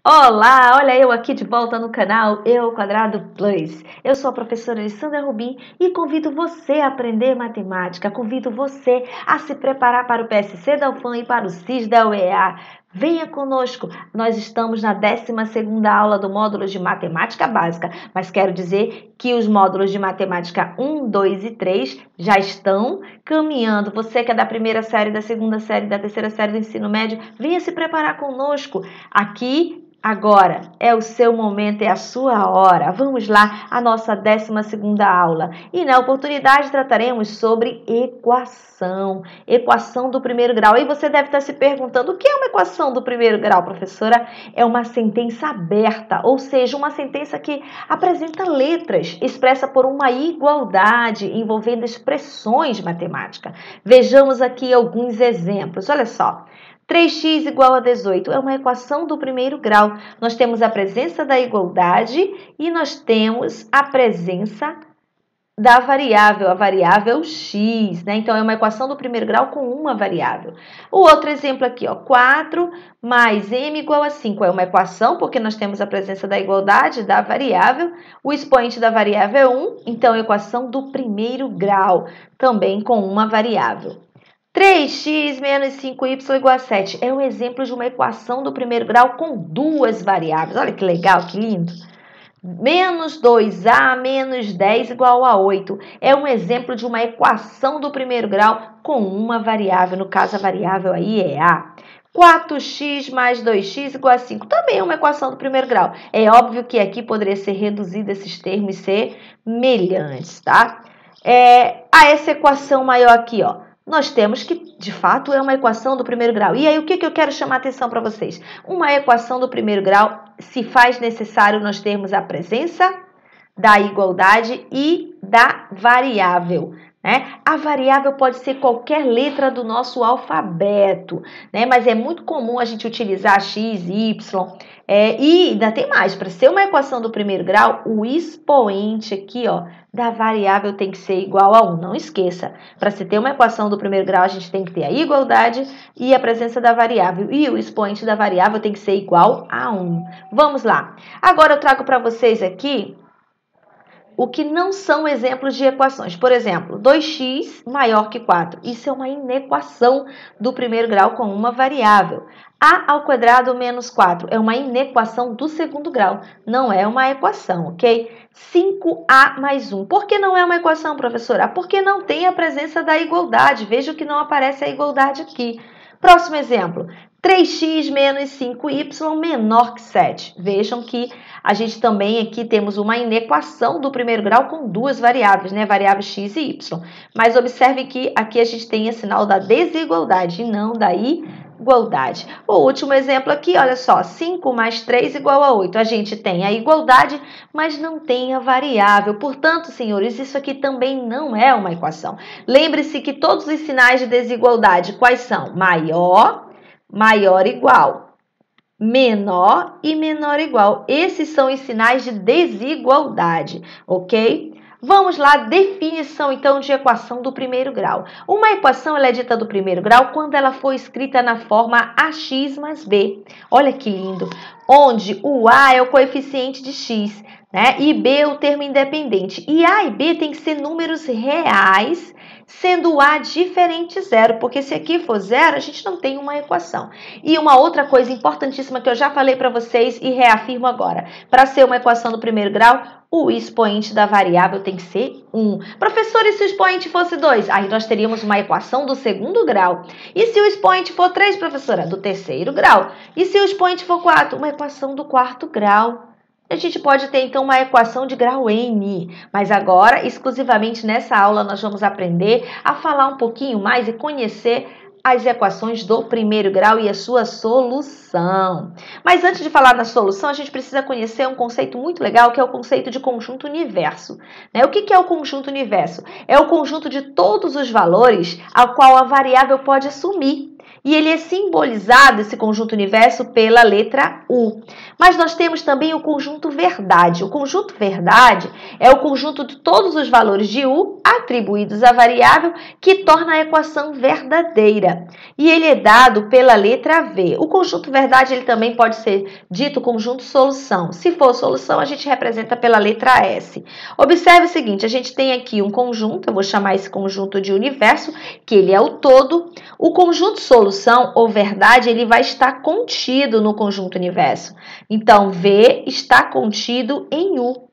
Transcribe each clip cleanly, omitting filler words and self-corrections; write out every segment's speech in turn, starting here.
Olá, olha eu aqui de volta no canal Eu² Plus. Eu sou a professora Alessandra Rubim e convido você a aprender matemática, convido você a se preparar para o PSC da UFAM e para o SIS da UEA. Venha conosco, nós estamos na 12ª aula do módulo de matemática básica, mas quero dizer que os módulos de matemática 1, 2 e 3 já estão caminhando. Você que é da primeira série, da segunda série, da terceira série do ensino médio, venha se preparar conosco aqui. Agora é o seu momento, é a sua hora. Vamos lá, a nossa 12ª aula. E na oportunidade trataremos sobre equação do primeiro grau. E você deve estar se perguntando, o que é uma equação do primeiro grau, professora? É uma sentença aberta, ou seja, uma sentença que apresenta letras, expressa por uma igualdade envolvendo expressões matemáticas. Vejamos aqui alguns exemplos. Olha só. 3x igual a 18 é uma equação do primeiro grau. Nós temos a presença da igualdade e nós temos a presença da variável, a variável x, né? Então, é uma equação do primeiro grau com uma variável. O outro exemplo aqui, ó, 4 mais m igual a 5. É uma equação porque nós temos a presença da igualdade da variável. O expoente da variável é 1, então, equação do primeiro grau, também com uma variável. 3x menos 5y igual a 7 é um exemplo de uma equação do primeiro grau com duas variáveis. Olha que legal, que lindo. Menos 2a menos 10 igual a 8 é um exemplo de uma equação do primeiro grau com uma variável. No caso, a variável aí é a. 4x mais 2x igual a 5 também é uma equação do primeiro grau. É óbvio que aqui poderia ser reduzido esses termos e ser semelhantes, tá? Essa equação maior aqui, ó. Nós temos que, de fato, é uma equação do primeiro grau. E aí, o que eu quero chamar a atenção para vocês? Uma equação do primeiro grau, se faz necessário nós termos a presença da igualdade e da variável, né? A variável pode ser qualquer letra do nosso alfabeto, né? Mas é muito comum a gente utilizar x, y, e ainda tem mais. Para ser uma equação do primeiro grau, o expoente aqui, ó, da variável tem que ser igual a 1. Não esqueça, para se ter uma equação do primeiro grau, a gente tem que ter a igualdade e a presença da variável. E o expoente da variável tem que ser igual a 1. Vamos lá. Agora eu trago para vocês aqui o que não são exemplos de equações. Por exemplo, 2x maior que 4. Isso é uma inequação do primeiro grau com uma variável. A² menos 4 é uma inequação do segundo grau. Não é uma equação, ok? 5a mais 1. Por que não é uma equação, professora? Porque não tem a presença da igualdade. Veja que não aparece a igualdade aqui. Próximo exemplo. 3x menos 5y menor que 7. Vejam que a gente também aqui temos uma inequação do primeiro grau com duas variáveis, né? Variáveis x e y. Mas observe que aqui a gente tem o sinal da desigualdade e não da igualdade. O último exemplo aqui, olha só, 5 mais 3 igual a 8. A gente tem a igualdade, mas não tem a variável. Portanto, senhores, isso aqui também não é uma equação. Lembre-se que todos os sinais de desigualdade, quais são? Maior, maior igual, menor e menor igual. Esses são os sinais de desigualdade, ok? Vamos lá, definição então de equação do primeiro grau. Uma equação ela é dita do primeiro grau quando ela for escrita na forma ax mais b. Olha que lindo! Onde o a é o coeficiente de x, né? E b é o termo independente. E a e b tem que ser números reais, sendo o a diferente de zero, porque se aqui for zero, a gente não tem uma equação. E uma outra coisa importantíssima que eu já falei para vocês e reafirmo agora. Para ser uma equação do primeiro grau, o expoente da variável tem que ser 1. Professor, e se o expoente fosse 2? Aí nós teríamos uma equação do segundo grau. E se o expoente for 3, professora? Do terceiro grau. E se o expoente for 4? Uma equação do quarto grau. A gente pode ter, então, uma equação de grau N, mas agora, exclusivamente nessa aula, nós vamos aprender a falar um pouquinho mais e conhecer as equações do primeiro grau e a sua solução. Mas antes de falar da solução, a gente precisa conhecer um conceito muito legal, que é o conceito de conjunto universo. O que é o conjunto universo? É o conjunto de todos os valores ao qual a variável pode assumir. e ele é simbolizado, esse conjunto universo, pela letra U. Mas nós temos também o conjunto verdade. O conjunto verdade é o conjunto de todos os valores de U atribuídos à variável que torna a equação verdadeira. E ele é dado pela letra V. O conjunto verdade ele também pode ser dito conjunto solução. Se for solução, a gente representa pela letra S. Observe o seguinte, a gente tem aqui um conjunto, eu vou chamar esse conjunto de universo, que ele é o todo. O conjunto solução ou verdade, ele vai estar contido no conjunto universo. Então, V está contido em U.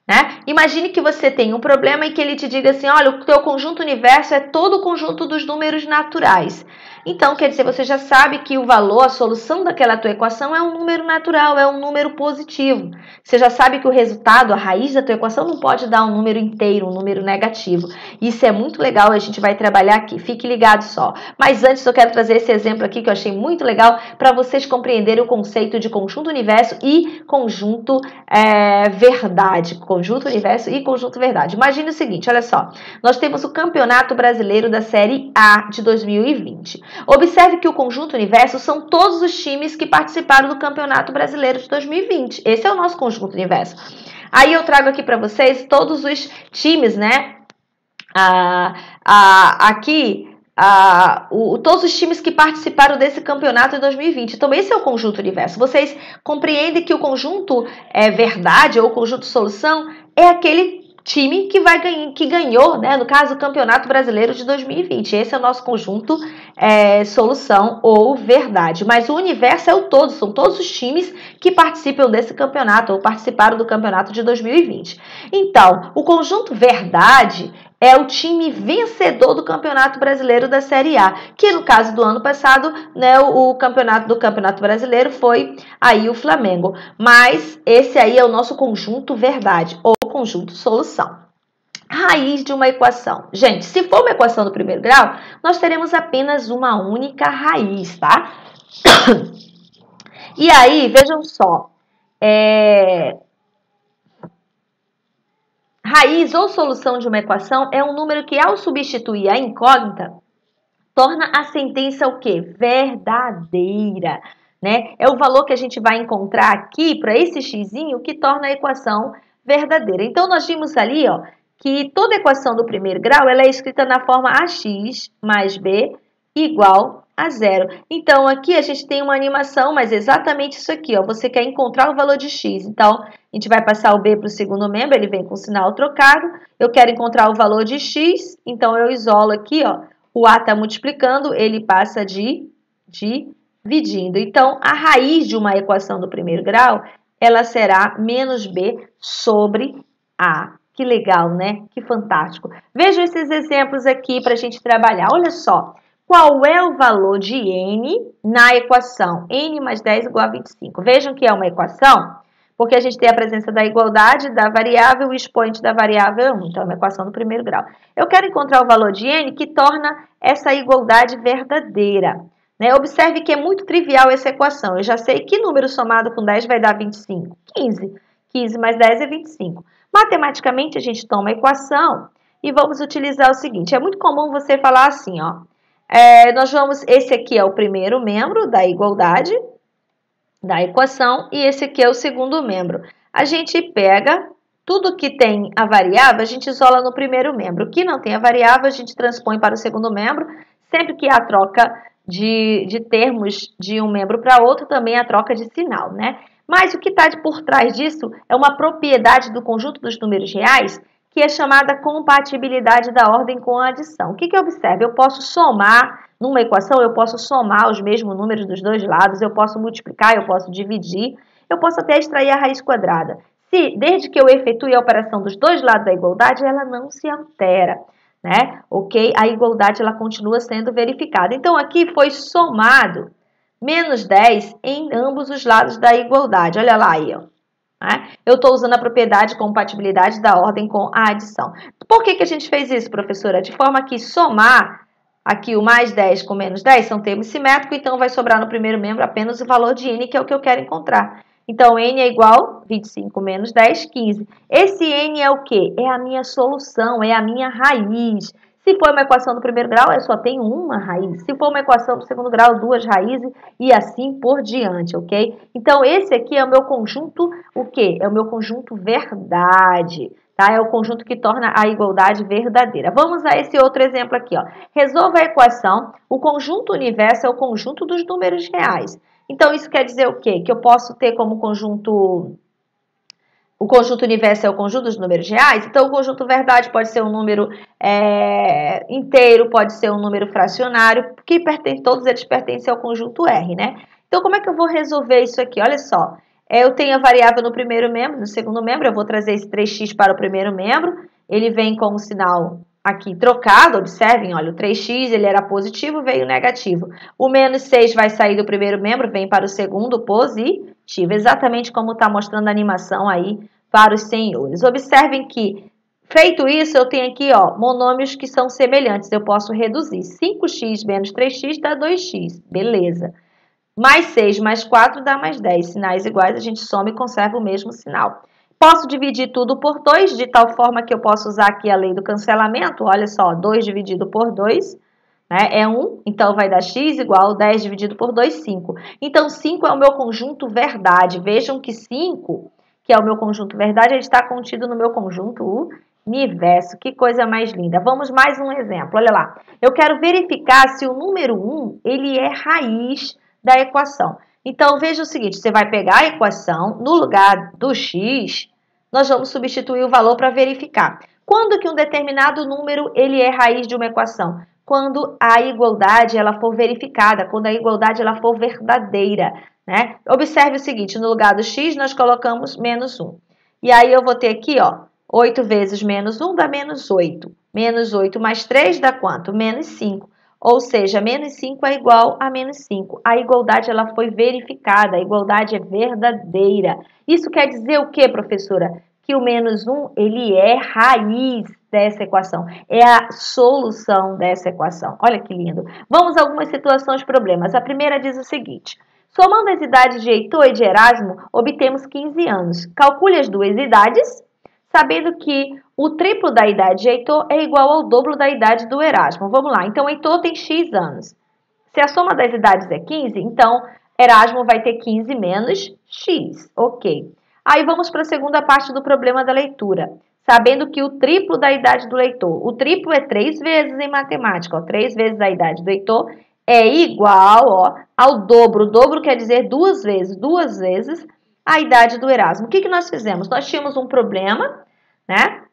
Né? Imagine que você tem um problema e que ele te diga assim, olha, o teu conjunto universo é todo o conjunto dos números naturais. Então, quer dizer, você já sabe que o valor, a solução daquela tua equação é um número natural, é um número positivo. Você já sabe que o resultado, a raiz da tua equação não pode dar um número inteiro, um número negativo. Isso é muito legal, a gente vai trabalhar aqui. Fique ligado só. Mas antes eu quero trazer esse exemplo aqui que eu achei muito legal para vocês compreenderem o conceito de conjunto universo e conjunto verdade. Conjunto universo e conjunto verdade. Imagine o seguinte, olha só. Nós temos o Campeonato Brasileiro da Série A de 2020. Observe que o conjunto universo são todos os times que participaram do Campeonato Brasileiro de 2020. Esse é o nosso conjunto universo. Aí eu trago aqui para vocês todos os times, né? Todos os times que participaram desse campeonato em 2020. Então, esse é o conjunto universo. Vocês compreendem que o conjunto verdade ou conjunto solução é aquele time que ganhou, né, no caso, o Campeonato Brasileiro de 2020. Esse é o nosso conjunto solução ou verdade. Mas o universo é o todo, são todos os times que participam desse campeonato ou participaram do campeonato de 2020. Então, o conjunto verdade é o time vencedor do Campeonato Brasileiro da Série A, que no caso do ano passado, né, o campeonato do Campeonato Brasileiro foi aí o Flamengo. Mas esse aí é o nosso conjunto verdade ou conjunto solução. Raiz de uma equação. Gente, se for uma equação do primeiro grau, nós teremos apenas uma única raiz, tá? E aí, vejam só, raiz ou solução de uma equação é um número que, ao substituir a incógnita, torna a sentença o quê? Verdadeira, né? É o valor que a gente vai encontrar aqui para esse xzinho que torna a equação verdadeira. Então, nós vimos ali, ó, que toda equação do primeiro grau ela é escrita na forma ax mais b igual a zero. Então, aqui a gente tem uma animação, mas exatamente isso aqui, ó. Você quer encontrar o valor de x. Então, a gente vai passar o b para o segundo membro, ele vem com sinal trocado. Eu quero encontrar o valor de x, então eu isolo aqui, ó. O a está multiplicando, ele passa dividindo. Então, a raiz de uma equação do primeiro grau, ela será menos b sobre a. Que legal, né? Que fantástico. Vejam esses exemplos aqui para a gente trabalhar. Olha só. Qual é o valor de n na equação? N mais 10 igual a 25. Vejam que é uma equação, porque a gente tem a presença da igualdade da variável e o expoente da variável é 1. Então, é uma equação do primeiro grau. Eu quero encontrar o valor de n que torna essa igualdade verdadeira. Né? Observe que é muito trivial essa equação. Eu já sei que número somado com 10 vai dar 25. 15. 15 mais 10 é 25. Matematicamente, a gente toma a equação e vamos utilizar o seguinte. É muito comum você falar assim, ó. Esse aqui é o primeiro membro da igualdade, da equação, e esse aqui é o segundo membro. A gente pega tudo que tem a variável, a gente isola no primeiro membro. O que não tem a variável, a gente transpõe para o segundo membro. Sempre que há troca de termos de um membro para outro, também há troca de sinal, né? Mas o que está por trás disso é uma propriedade do conjunto dos números reais, que é chamada compatibilidade da ordem com a adição. O que eu observo? Eu posso somar, numa equação, eu posso somar os mesmos números dos dois lados, eu posso multiplicar, eu posso dividir, eu posso até extrair a raiz quadrada. Desde que eu efetue a operação dos dois lados da igualdade, ela não se altera, né? Ok? A igualdade, ela continua sendo verificada. Então, aqui foi somado menos 10 em ambos os lados da igualdade. Olha lá aí, ó. Eu estou usando a propriedade de compatibilidade da ordem com a adição. Por que a gente fez isso, professora? De forma que somar aqui o mais 10 com menos 10 são termos simétricos, então vai sobrar no primeiro membro apenas o valor de n, que é o que eu quero encontrar. Então, n é igual a 25 menos 10, 15. Esse n é o quê? É a minha solução, é a minha raiz. Se for uma equação do primeiro grau, eu só tenho uma raiz. Se for uma equação do segundo grau, duas raízes e assim por diante, ok? Então, esse aqui é o meu conjunto, o quê? É o meu conjunto verdade, tá? É o conjunto que torna a igualdade verdadeira. Vamos a esse outro exemplo aqui, ó. Resolva a equação, o conjunto universo é o conjunto dos números reais. Então, isso quer dizer o quê? Que eu posso ter como conjunto... O conjunto universo é o conjunto dos números reais, então o conjunto verdade pode ser um número inteiro, pode ser um número fracionário, que todos eles pertencem ao conjunto R, né? Então, como é que eu vou resolver isso aqui? Olha só, eu tenho a variável no primeiro membro, no segundo membro, eu vou trazer esse 3x para o primeiro membro, ele vem com o sinal aqui trocado, observem, olha, o 3x ele era positivo, veio negativo. O menos 6 vai sair do primeiro membro, vem para o segundo positivo, exatamente como está mostrando a animação aí para os senhores. Observem que, feito isso, eu tenho aqui, ó, monômios que são semelhantes, eu posso reduzir. 5x menos 3x dá 2x, beleza. Mais 6 mais 4 dá mais 10, sinais iguais, a gente soma e conserva o mesmo sinal. Posso dividir tudo por 2, de tal forma que eu posso usar aqui a lei do cancelamento. Olha só, 2 dividido por 2 né, é 1, então vai dar x igual 10 dividido por 2, 5. Então, 5 é o meu conjunto verdade. Vejam que 5, que é o meu conjunto verdade, ele está contido no meu conjunto universo. Que coisa mais linda. Vamos mais um exemplo, olha lá. Eu quero verificar se o número 1 ele é raiz da equação. Então, veja o seguinte, você vai pegar a equação, no lugar do x, nós vamos substituir o valor para verificar. Quando que um determinado número ele é raiz de uma equação? Quando a igualdade ela for verificada, quando a igualdade ela for verdadeira, né? Observe o seguinte, no lugar do x nós colocamos menos 1. E aí eu vou ter aqui, ó, 8 vezes menos 1 dá menos 8. Menos 8 mais 3 dá quanto? Menos 5. Ou seja, menos 5 é igual a menos 5. A igualdade ela foi verificada, a igualdade é verdadeira. Isso quer dizer o quê, professora? Que o menos 1 ele é raiz dessa equação, é a solução dessa equação. Olha que lindo. Vamos a algumas situações problemas. A primeira diz o seguinte, somando as idades de Heitor e de Erasmo, obtemos 15 anos. Calcule as duas idades, sabendo que o triplo da idade de Heitor é igual ao dobro da idade do Erasmo. Vamos lá, então Heitor tem x anos. Se a soma das idades é 15, então Erasmo vai ter 15 menos x. Ok. Aí vamos para a segunda parte do problema da leitura. Sabendo que o triplo da idade do leitor, o triplo é 3 vezes em matemática, ó, 3 vezes a idade do Heitor é igual ó, ao dobro. O dobro quer dizer duas vezes a idade do Erasmo. O que nós fizemos? Nós tínhamos um problema, né?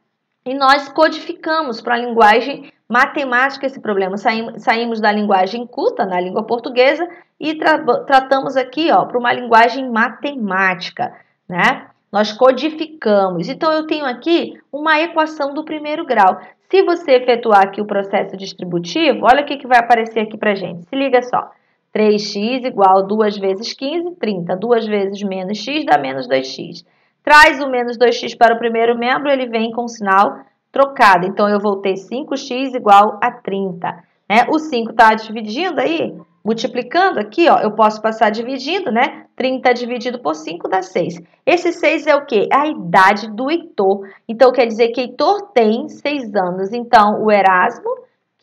E nós codificamos para a linguagem matemática esse problema. Saímos da linguagem culta, na língua portuguesa, e tratamos aqui para uma linguagem matemática, né? Nós codificamos. Então, eu tenho aqui uma equação do primeiro grau. Se você efetuar aqui o processo distributivo, olha o que vai aparecer aqui para a gente. Se liga só. 3x igual 2 vezes 15, 30. 2 vezes menos x dá menos 2x. Traz o menos 2x para o primeiro membro, ele vem com o sinal trocado. Então, eu vou ter 5x igual a 30. Né? O 5 está dividindo aí, multiplicando aqui, ó, eu posso passar dividindo, né? 30 dividido por 5 dá 6. Esse 6 é o quê? É a idade do Heitor. Então, quer dizer que Heitor tem 6 anos. Então, o Erasmo,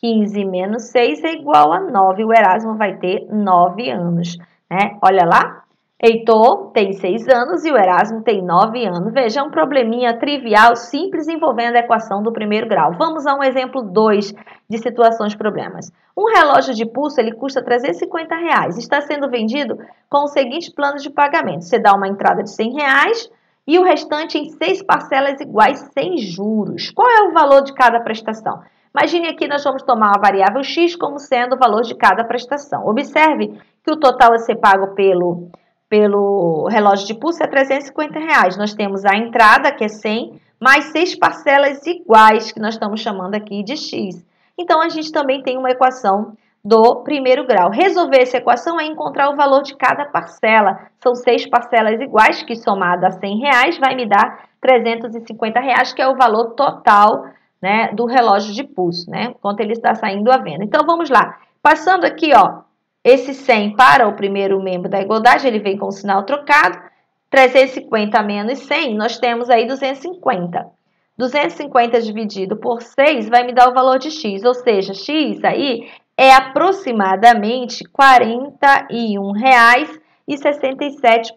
15 menos 6 é igual a 9. O Erasmo vai ter 9 anos. Né? Olha lá. Heitor tem 6 anos e o Erasmo tem 9 anos. Veja, é um probleminha trivial, simples, envolvendo a equação do primeiro grau. Vamos a um exemplo 2 de situações problemas. Um relógio de pulso, ele custa R$350. Está sendo vendido com o seguinte plano de pagamento. Você dá uma entrada de R$100 e o restante em 6 parcelas iguais sem juros. Qual é o valor de cada prestação? Imagine aqui, nós vamos tomar a variável x como sendo o valor de cada prestação. Observe que o total a ser pago pelo relógio de pulso é R$350. Nós temos a entrada, que é 100, mais 6 parcelas iguais, que nós estamos chamando aqui de x. Então, a gente também tem uma equação do primeiro grau. Resolver essa equação é encontrar o valor de cada parcela. São 6 parcelas iguais, que somada a R$100 vai me dar R$350, que é o valor total, né, do relógio de pulso, né, quanto ele está saindo à venda. Então, vamos lá. Passando aqui, ó, esse 100 para o primeiro membro da igualdade, ele vem com o sinal trocado. 350 menos 100, nós temos aí 250. 250 dividido por 6 vai me dar o valor de x, ou seja, x aí é aproximadamente R$ 41,67.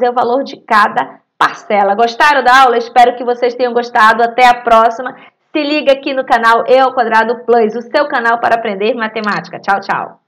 É o valor de cada parcela. Gostaram da aula? Espero que vocês tenham gostado. Até a próxima. Se liga aqui no canal E ao Quadrado Plus, o seu canal para aprender matemática. Tchau, tchau.